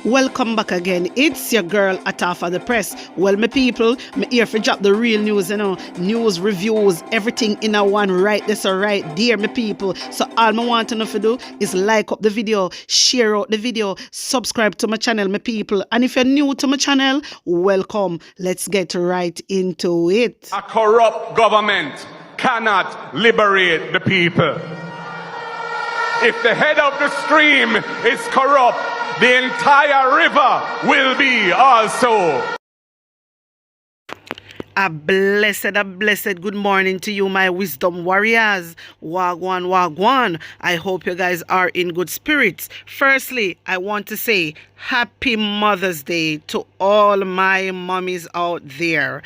Welcome back again. It's your girl Atafa the Press. Well, my people, me here for drop the real news, news, reviews, everything in a one right this or right there, my people. So all I want to know to do is like up the video, share out the video, subscribe to my channel, my people. And if you're new to my channel, welcome. Let's get right into it. A corrupt government cannot liberate the people. If the head of the stream is corrupt, the entire river will be also. A blessed good morning to you, my wisdom warriors. Wagwan, wagwan. I hope you guys are in good spirits. Firstly, I want to say happy Mother's Day to all my mommies out there.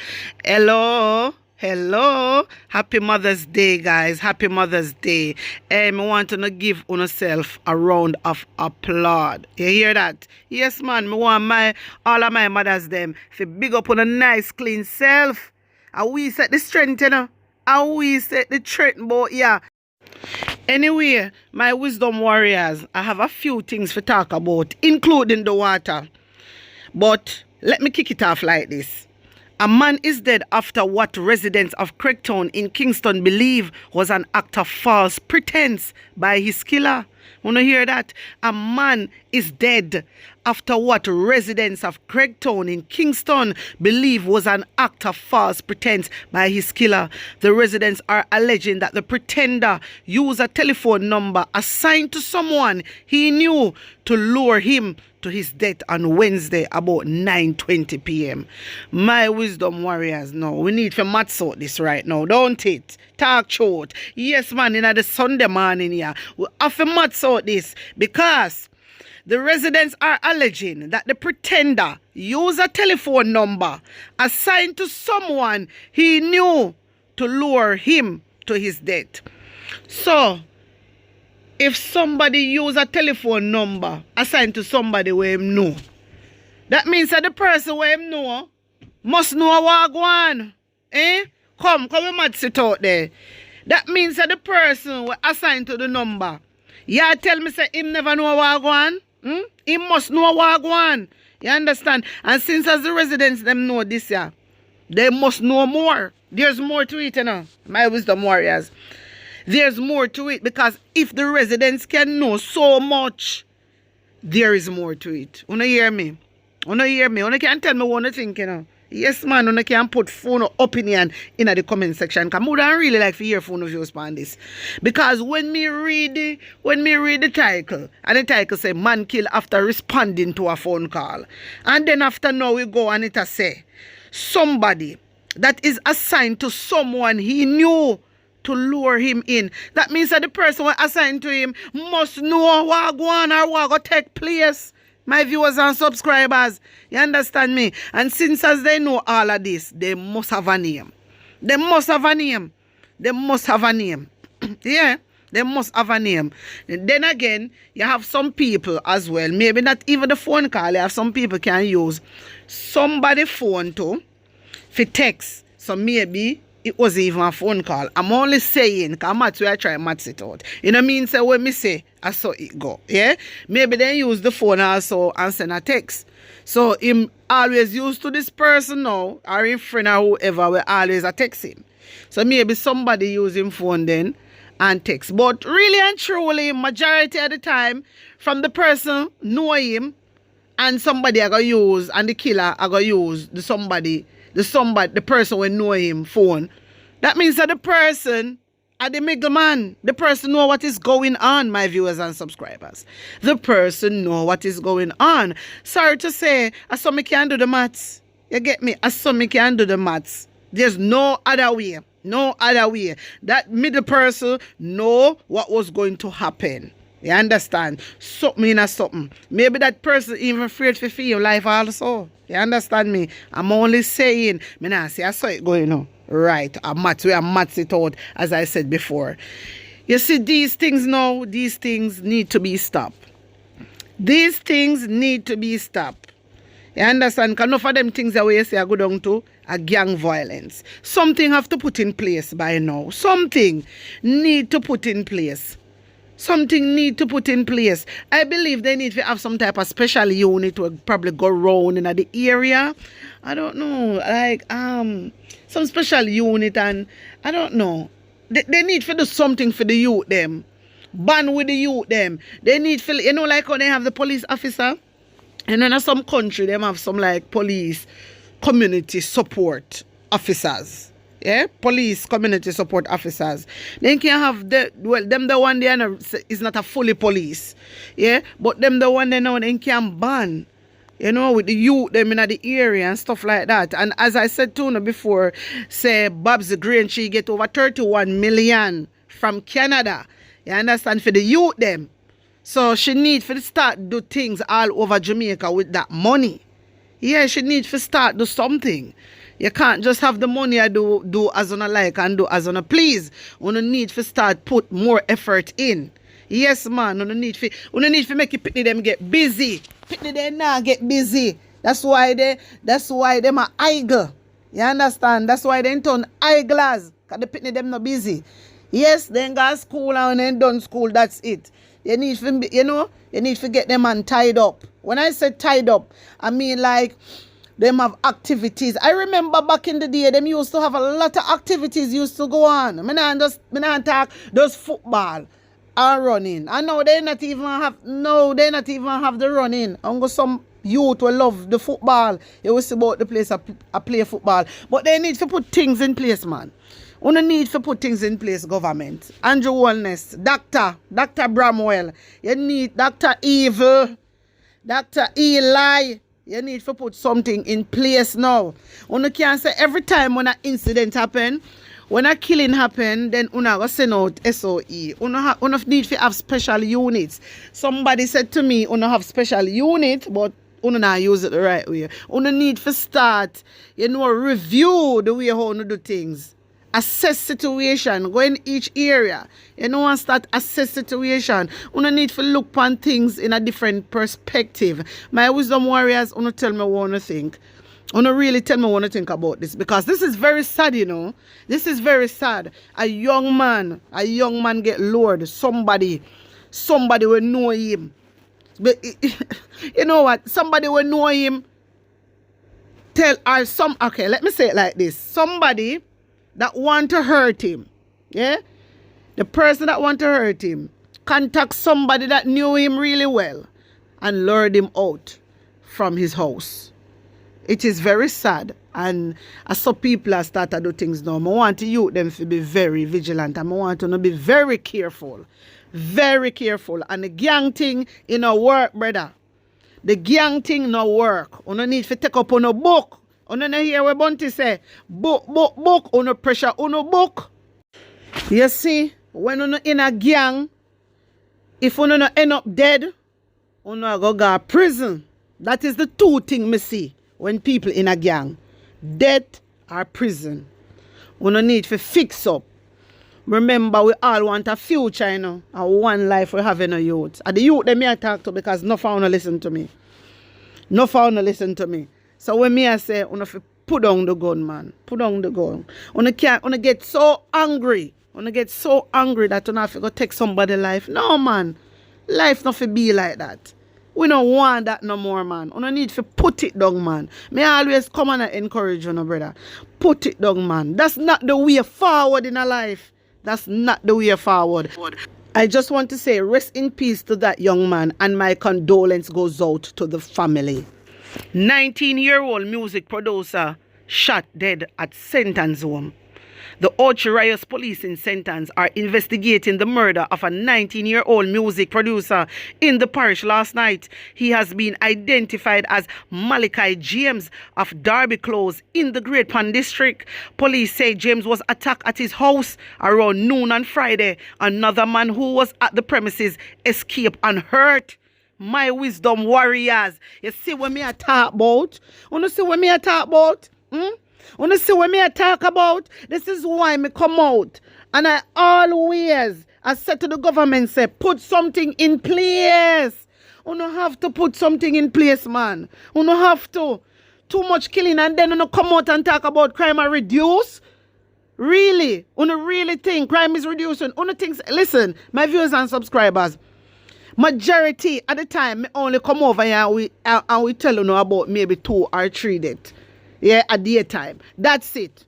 Hello, happy Mother's Day, guys. Happy Mother's Day. I want to give yourself a round of applause. You hear that? Yes, man. I want all of my mothers them to big up on a nice, clean self. And we set the strength, And we set the strength, but yeah. Anyway, my wisdom warriors, I have a few things to talk about, including the water. But let me kick it off like this. A man is dead after what residents of Craigtown in Kingston believe was an act of false pretense by his killer. Wanna hear that? A man is dead after what residents of Craigtown in Kingston believe was an act of false pretense by his killer. The residents are alleging that the pretender used a telephone number assigned to someone he knew to lure him to his death on Wednesday about 9:20 p.m. My wisdom warriors, no, we need to math out this right now, don't it? Talk short. Yes, man, in the Sunday morning here, we have to math out this because the residents are alleging that the pretender used a telephone number assigned to someone he knew to lure him to his death. So, if somebody use a telephone number assigned to somebody where him know, that means that the person where him know must know what go on. Come and sit out there. That means that the person were assigned to the number. Yeah, tell me say him never know what go on. He must know what go on. You understand? And since as the residents them know this year, they must know more. There's more to it, my wisdom warriors. There's more to it because if the residents can know so much, there is more to it. You hear me? You hear me? You can tell me what you think, Yes, man, you can put phone opinion in the comment section. Because I would really like to hear phone views on this. Because when me read the title, and the title say, man kill after responding to a phone call. And then after now we go and it say, somebody that is assigned to someone he knew to lure him in. That means that the person who assigned to him must know what go on or what go take place. My viewers and subscribers, you understand me? And since as they know all of this, they must have a name. They must have a name. They must have a name. Yeah, they must have a name. And then again, you have some people as well. Maybe not even the phone call. You have some people can use somebody phone to for text. So maybe it was even a phone call. I'm only saying, because I try to match it out. You know what I mean? So when me say, I saw it go. Yeah? Maybe they use the phone also and send a text. So him always used to this person now, or his friend or whoever will always a text him. So maybe somebody use him phone then and text. But really and truly, majority of the time, from the person know him and somebody I go use, and the killer I go use the person will know him phone. That means that the person are the middleman. The person know what is going on, my viewers and subscribers. The person know what is going on. Sorry to say, I saw me can't do the maths. You get me? I saw me can't do the maths. There's no other way. No other way. That middle person know what was going to happen. You understand? Something in a something. Maybe that person even afraid to feel life also. You understand me? I'm only saying, I saw it going on. Right. I match it out, as I said before. You see, these things now, these things need to be stopped. These things need to be stopped. You understand? Because enough of them things that we say are go down to a gang violence. Something have to put in place by now. Something need to put in place. Something need to put in place. I believe they need to have some type of special unit to probably go round in the area. I don't know, like some special unit, and I don't know. They need to do something for the youth them. Ban with the youth them. They need to, you know, like when they have the police officer. And in some country, they have some like police community support officers. Yeah, police community support officers. Then can have them the one they is not a fully police. Yeah, but them the one they know they can ban. You know, with the youth them in the area and stuff like that. And as I said to you before, say Babs Green, she get over 31 million from Canada. You understand? For the youth them. So she need to start do things all over Jamaica with that money. Yeah, she need to start do something. You can't just have the money I do as on a like and do as on a please. You need to start put more effort in. Yes, man. You need to make it pitney them get busy. Pitney them now get busy. That's why them are idle. You understand? That's why they turn idlers. Because the pitney them not busy. Yes, they go school and then done school. That's it. You need to, you need to get them man tied up. When I say tied up, I mean like them have activities. I remember back in the day, them used to have a lot of activities used to go on. I not talk those football and running. I know they not even have the running. And go some youth will love the football. You will see about the place I play football. But they need to put things in place, man. We need to put things in place, government. Andrew Wellness, Dr. Bramwell, you need Dr. Evil, Dr. Eli. You need to put something in place now. You can't say every time when an incident happen, when a killing happen, then you go send out SOE. You need to have special units. Somebody said to me, you have special unit, but you not use it the right way. You need to start, review the way how you do things. Assess situation, go in each area. And start assess situation. You need to look upon things in a different perspective. My wisdom warriors, you tell me what you think. You really tell me what you think about this. Because this is very sad, This is very sad. A young man get lured. Somebody will know him. But you know what? Somebody will know him. Okay, let me say it like this. Somebody that want to hurt him, yeah? The person that want to hurt him, contact somebody that knew him really well and lured him out from his house. It is very sad. And as some people are starting to do things now, I want you them to be very vigilant. And I want to be very careful. Very careful. And the gang thing in our work, brother. The gang thing no work. You don't need to take up on a book. You don't hear what Bunty say. Book. On a pressure on a book. You see, when you in a gang, if you don't end up dead, you go to prison. That is the two things me see when people in a gang. Death or prison. You don't need to fix up. Remember, we all want a future, And one life we have in a youth. And the youth they may talk to because no one listen to me. No one listen to me. So when me I say, you have to put down the gun, man. Put down the gun. You get so angry. You get so angry that you have to go take somebody's life. No, man. Life not to be like that. We don't want that no more, man. You need to put it down, man. Me always come and encourage you, brother. Put it down, man. That's not the way forward in a life. That's not the way forward. I just want to say rest in peace to that young man, and my condolence goes out to the family. 19-year-old music producer shot dead at Sentence home. The Ocherios police in Sentence are investigating the murder of a 19-year-old music producer in the parish last night. He has been identified as Malachi James of Derby Close in the Great Pond district. Police say James was attacked at his house around noon on Friday. Another man who was at the premises escaped unhurt. My wisdom warriors, you see what me I talk about? You see what me I talk about? You see what me I talk about? This is why me come out. And I said to the government, say, put something in place. You don't have to put something in place, man. You don't have to. Too much killing and then you come out and talk about crime and reduce. Really? Una really think crime is reducing? Una thinks, listen, my viewers and subscribers, majority at the time, me only come over here and we tell you know about maybe 2 or 3 deaths. Yeah, at the time. That's it.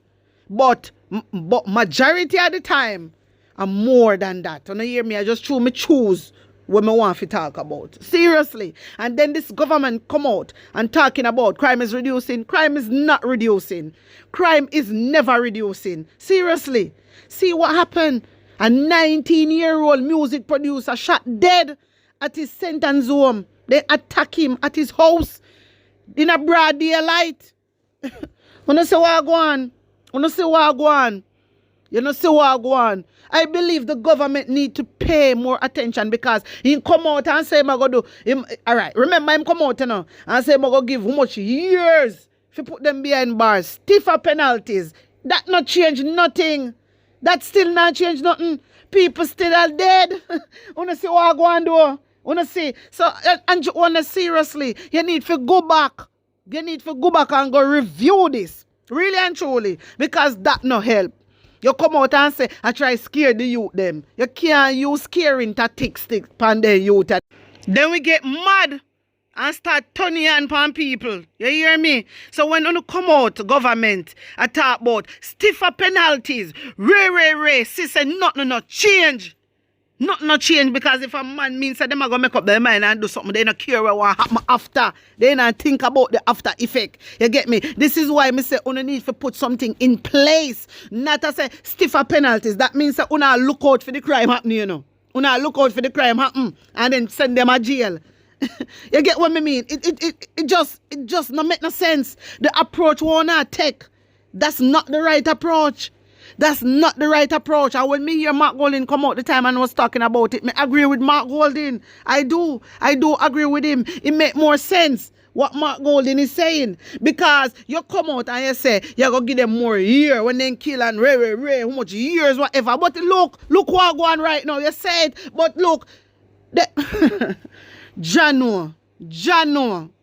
But majority at the time, and more than that. You hear me? I just choose what I want to talk about. Seriously. And then this government come out and talking about crime is reducing. Crime is not reducing. Crime is never reducing. Seriously. See what happened? A 19-year-old music producer shot dead at his sentence home. They attack him at his house in a broad daylight. Wanna say what go on? Wanna say what go on? You know see what go on? I believe the government need to pay more attention because he come out and say, I'm going to do, alright, remember him come out and say, I'm going to give how much years if you put them behind bars, stiffer penalties. That not change nothing. That still not change nothing. People still are dead. Wanna see what go on do? Wanna see? So, and you wanna seriously, you need to go back. You need to go back and go review this. Really and truly. Because that no help. You come out and say, I try scare the youth them. You can't use scaring tactics upon the youth. Then we get mad and start turning on upon people. You hear me? So when you come out, government, I talk about stiffer penalties, sister, nothing no change. Nothing no change because if a man means that them are going to make up their mind and do something, they don't care what happen after. They don't think about the after effect. You get me? This is why I say you need to put something in place. Not to say stiffer penalties. That means that you look out for the crime happening, you know. You look out for the crime happen and then send them to jail. You get what I mean? It just not make no sense. The approach we wanna take, that's not the right approach. That's not the right approach. And when me hear Mark Golding come out the time and was talking about it, I agree with Mark Golding. I do agree with him. It make more sense what Mark Golding is saying. Because you come out and you say, you're going to give them more year when they kill and how much years, whatever. But look what going on right now. You say it, but look, Jano,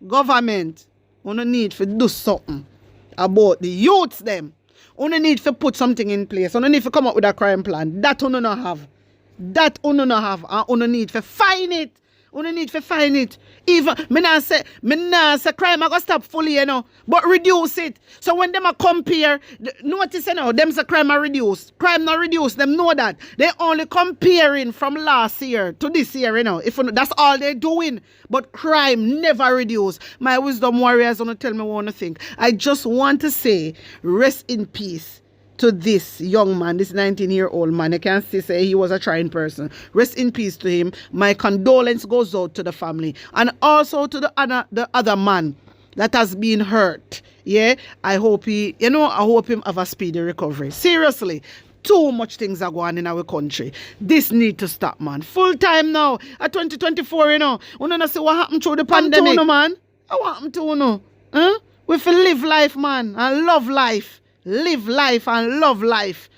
government, we don't need to do something about the youths them. You need to put something in place. You need to come up with a crime plan. That you don't have. That you don't have. And you need to find it. You need to find it. Even, me not say crime I go stop fully, you know, but reduce it. So when them a compare, notice, you know, them say crime are reduced. Crime not reduced, them know that. They only comparing from last year to this year, you know. If that's all they're doing. But crime never reduced. My wisdom warriors want to tell me what I think. I just want to say, rest in peace to this young man, this 19-year-old man. I can still say he was a trying person. Rest in peace to him. My condolence goes out to the family and also to the other man that has been hurt. Yeah, I hope him have a speedy recovery. Seriously, too much things are going on in our country. This need to stop, man. Full time now. At 2024, you know. We don't see what happened through the pandemic, man. What happened to you know? Huh? We feel live life, man, and love life. Live life and love life.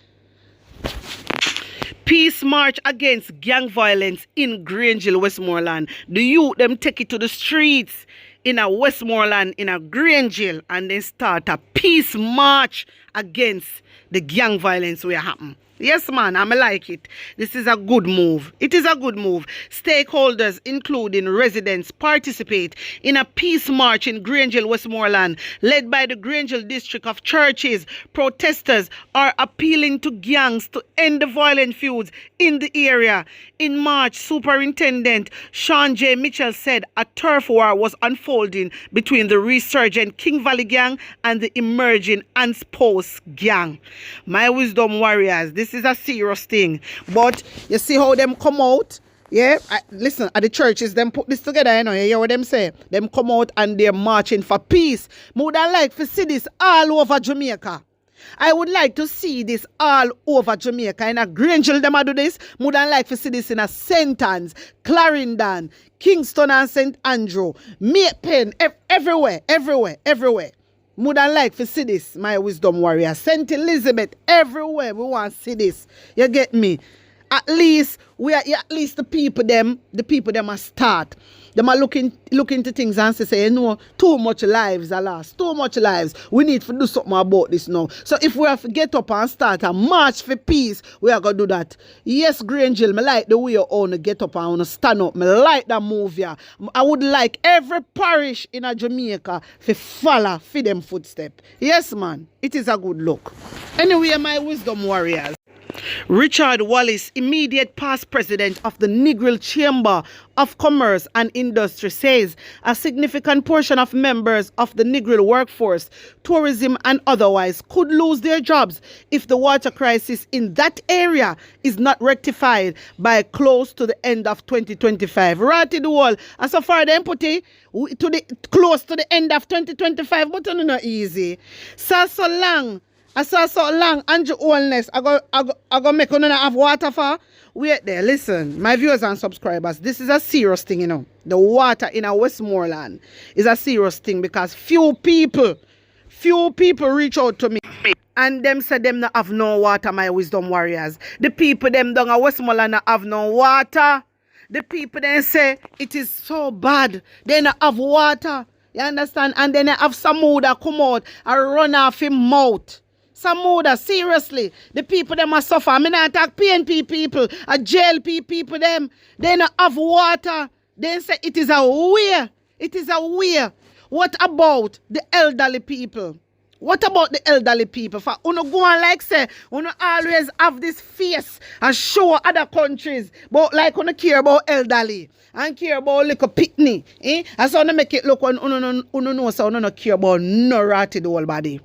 Peace march against gang violence in Grangeville, Westmoreland. The youth them take it to the streets in a Westmoreland, in a Grangeville, and then start a peace march against the gang violence where happen. Yes, man, I like it. This is a good move. It is a good move. Stakeholders, including residents, participate in a peace march in Grangeville, Westmoreland, led by the Grangeville District of Churches. Protesters are appealing to gangs to end the violent feuds in the area. In March, Superintendent Sean J. Mitchell said a turf war was unfolding between the resurgent King Valley gang and the emerging Ants Post gang. My wisdom warriors, this is a serious thing. But you see how them come out? Yeah, listen, at the churches, them put this together, you know, you hear what them say? Them come out and they're marching for peace. More than like to see this all over Jamaica. I would like to see this all over Jamaica. In a Grangeville, them do this. More than like to see this in a St. Anne's, Clarendon, Kingston and St. Andrew, Maypen, everywhere. More than like to see this, my wisdom warrior. St. Elizabeth, everywhere we want to see this. You get me? At least the people them must start. Them are look into things and say, you know, too much lives are lost. Too much lives. We need to do something about this now. So if we have to get up and start a march for peace, we are going to do that. Yes, Grangel, me like the way you own to get up and stand up. Me like that move here. I would like every parish in a Jamaica to follow for them footsteps. Yes, man. It is a good look. Anyway, my wisdom warriors. Richard Wallace, immediate past president of the Negril Chamber of Commerce and Industry, says a significant portion of members of the Negril workforce, tourism and otherwise, could lose their jobs if the water crisis in that area is not rectified by close to the end of 2025. Right in the wall. And so far they put it to the close to the end of 2025, but it's not easy. So long. I saw so long, Andrew Wellness, I go make you not have water for. Wait there, listen, my viewers and subscribers, this is a serious thing, you know. The water in our Westmoreland is a serious thing because few people reach out to me and them say them not have no water, my wisdom warriors. The people them down at Westmoreland not have no water. The people then say it is so bad, they not have water. You understand? And then they have some mood that come out and run off him mouth. Some murder, seriously. The people them must suffer. I mean, I attack PNP people, a JLP people them. They don't have water. They say it is a way. It is a way. What about the elderly people? What about the elderly people? For uno go on like say, uno always have this face and show other countries, but like uno care about elderly and care about little pitney. And so uno make it look when uno know so uno no care about no ratty the whole body.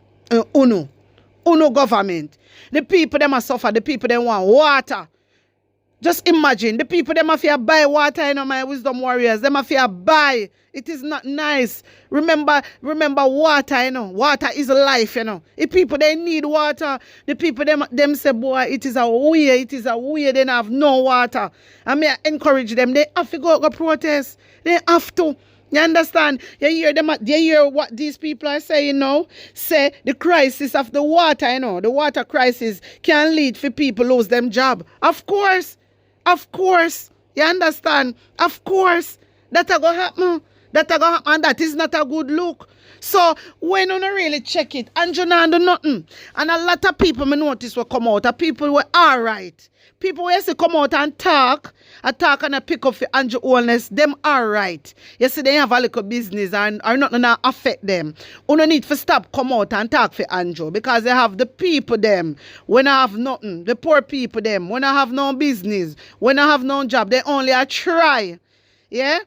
Uno government. The people them must suffer. The people them want water. Just imagine. The people them have to buy water, you know, my wisdom warriors. Them have to buy. It is not nice. Remember water, you know. Water is life, you know. If people they need water, the people them say, boy, it is a way. It is a way. They don't have no water. I mean, I encourage them. They have to go protest. They have to. You understand? You hear what these people are saying now? Say the crisis of the water, you know, the water crisis can lead for people lose them job. Of course. You understand? Of course. That's going to happen. And that is not a good look. So when you don't really check it, and you don't do nothing. And a lot of people me notice will come out. People were alright. People who see come out and talk and pick up for Andrew Wellness, them alright. You see, they have a little business and are not gonna affect them. You don't need to stop come out and talk for Andrew because they have the people them when I have nothing, the poor people them when I have no business, when I have no job, they only a try. Yeah?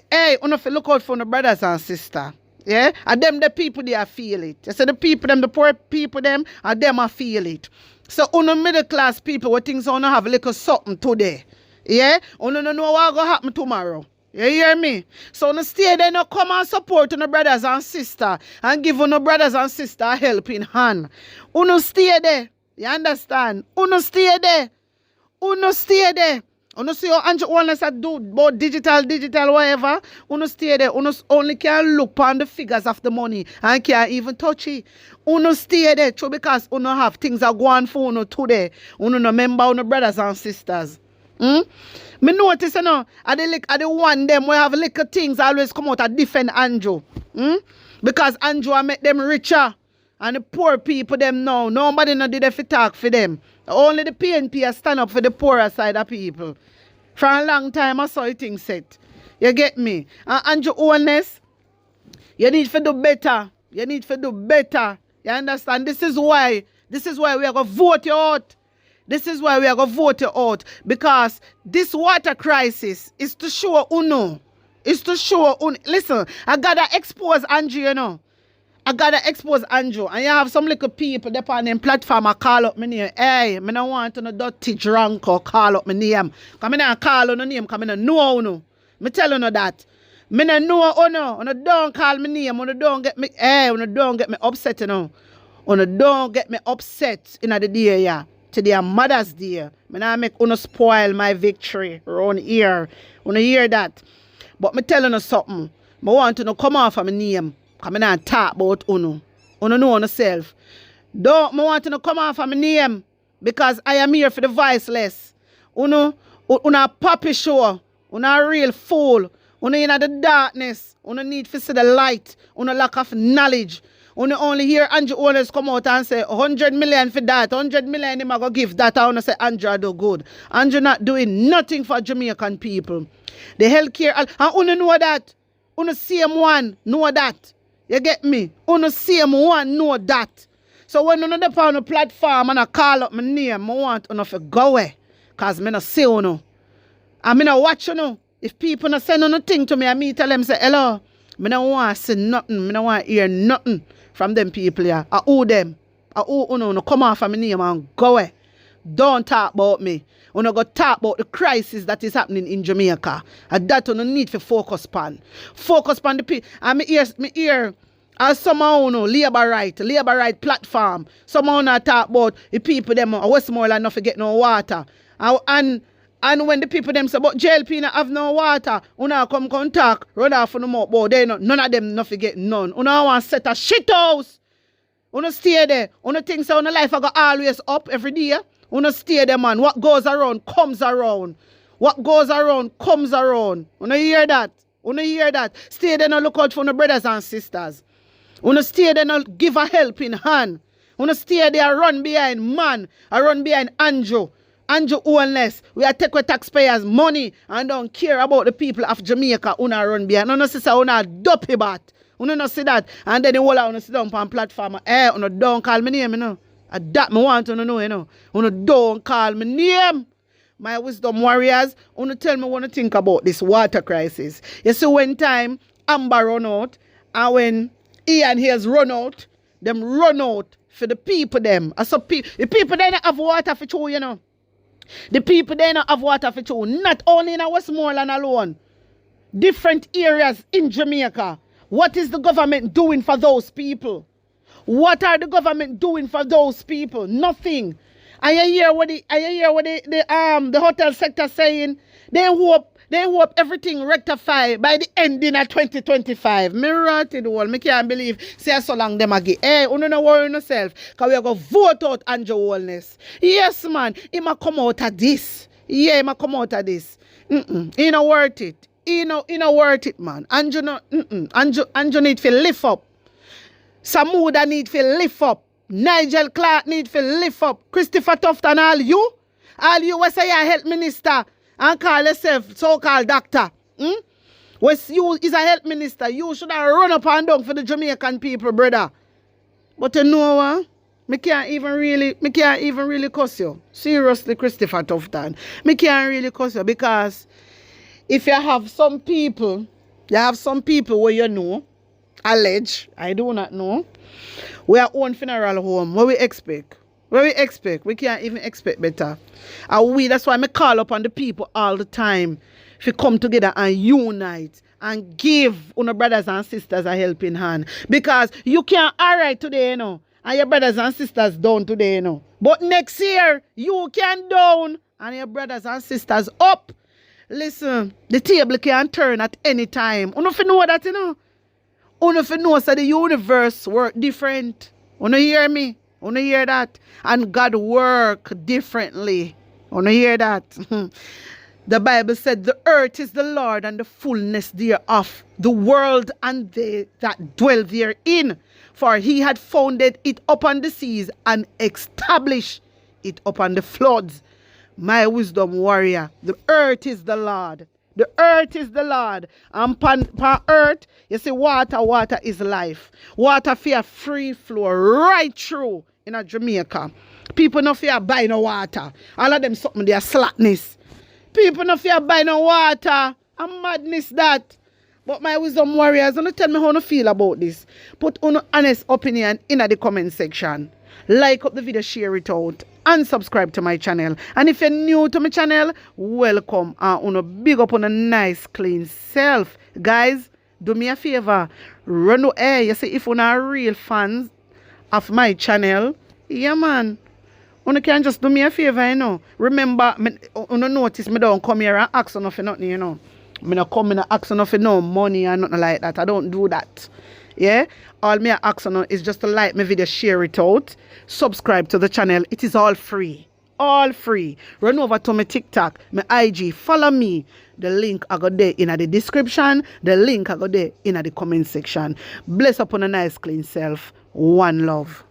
Hey, you have to look out for the brothers and sisters. Yeah? And them the people they feel it. You see the people them, the poor people them, and them feel it. So, uno middle class people, what things uno have a little something today. Yeah? Uno don't know what will happen tomorrow. You hear me? So, uno stay there, no come and support uno brothers and sisters and give uno brothers and sisters a helping hand. Uno stay there. You understand? Uno stay there. Uno stay there. Uno see how Andrew Wellness do about digital, whatever. Uno stay there. Uno only can look on the figures of the money and can't even touch it. Uno stay there too because uno have things that go on for uno today. Uno no member uno brothers and sisters. Me notice, you know, I the one them we have little things always come out and defend Andrew. Because Andrew make them richer. And the poor people them now, nobody no did if talk for them. Only the PNP stand up for the poorer side of people. For a long time I saw things set. You get me? And Andrew Wellness, you need to do better. You need to do better. You understand? This is why we are going to vote you out. This is why we are going to vote you out. Because this water crisis is to show uno. It's to show uno. Listen, I got to expose Andrew, you know. I gotta expose Andrew. And you have some little people there on them platform I call up my name. Hey, I don't want to no dirty drunk or call up my name. Because I don't call on the name because I don't know you. I tell you that. I don't know you. You don't call my name. You don't get me. Hey, you don't get me upset, you know. You don't get me upset in the day, yeah. Today, Mother's Day. I don't make you spoil my victory around here. You hear that? But I tell you something. I want to come off of my name. Because I don't talk about uno. Uno know yourself. Don't I want to come off of my name because I am here for the voiceless. Uno a puppy show. Uno a real fool. Una in the darkness. Una need to see the light. Una lack of knowledge. Una only hear Andrew owners come out and say 100 million for that, 100 million him I go give that. I wanna say Andrew do good. Andrew not doing nothing for Jamaican people. The healthcare and una know that. Una same one know that. You get me? Una same one know that. So when una dey on a platform and I call up my name, I want una to go away. Cause me no see una. And me no watch una. If people no send nothing to me, I me tell them say hello. Me no want to see nothing. Me no want to hear nothing from them people here. I owe them. I owe una come off of my name and go away. Don't talk about me. Una go talk about the crisis that is happening in Jamaica. And that una need to focus on. Focus on the people. And me hear as somehow labor right platform. Somehow not talk about the people them Westmoreland not forget no water. And when the people them say, but JLP not have no water, una come talk, run off on the mouth, but they none of them not forget none. Una want set a shit house. Una stay there. Una think so una life I go always up every day. Una stay there, man. What goes around comes around. What goes around comes around. Una hear that? Una hear that? Stay there and look out for the brothers and sisters. Una stay there and give a helping hand. Una stay there run behind man. I run behind Andrew. Andrew ownless. We are take with taxpayers' money and don't care about the people of Jamaica. Una run behind. Una sister, una dopey bat. Una no see that. And then the whole una sit down on platform. Una don't call me name, you know. That me want to know, you know. Una don't call me name. My wisdom warriors, una tell me what to think about this water crisis. You see, when time Amber run out, and when Ian Hayes run out, them run out for the people them. The people they don't have water for you, you know. The people they don't have water for you. Not only in Westmoreland alone. Different areas in Jamaica. What is the government doing for those people? What are the government doing for those people? Nothing. And you hear what the hotel sector saying? They hope everything rectify by the ending of 2025. Me rotted all. Me can't believe say so long them again. Hey, you don't worry yourself. Because we are going to vote out Andrew Wellness. Yes, man. He might come out of this. Yeah, he might come out of this. He not worth it. He not worth it, man. Andrew need to lift up. Samuda need to lift up. Nigel Clark need to lift up. Christopher Tufton, all you was say a health minister and call yourself so-called doctor. Was you is a health minister. You should have run up and down for the Jamaican people, brother. But you know what? Me can't even really cuss you. Seriously, Christopher Tufton. Me can't really cuss you because if you have some people where you know, allege, I do not know, we are own funeral home. What we expect? We can't even expect better. And that's why I call upon the people all the time to come together and unite and give our brothers and sisters a helping hand. Because you can't alright today, you know, and your brothers and sisters down today, you know. But next year, you can down and your brothers and sisters up. Listen, the table can turn at any time. You know that, you know. You know that the universe work different. You hear me? You hear that? And God work differently. You hear that? The Bible said the earth is the Lord and the fullness thereof, the world and they that dwell therein. For he had founded it upon the seas and established it upon the floods. My wisdom warrior, the earth is the Lord. The earth is the Lord. And upon earth, you see, water is life. Water fear free flow right through in a Jamaica. People no fear buy no water. All of them something they are slackness. People no fear buy no water. And madness that. But my wisdom warriors, don't tell me how you feel about this. Put your honest opinion in the comment section. Like up the video, share it out, and subscribe to my channel. And if you're new to my channel, welcome. And big up on a nice clean self. Guys, do me a favor. Run away. You see, if you're not real fans of my channel, yeah man, you can just do me a favor, you know. Remember, you notice me don't come here and ask for nothing, you know. I don't come in and ask for no money and nothing like that. I don't do that. Yeah, all me ask is just to like my video, share it out, subscribe to the channel. It is all free. all free. Run over to my TikTok, my IG, follow me. The link I got there in the description. The link I got there in the comment section. Bless upon a nice clean self. One love.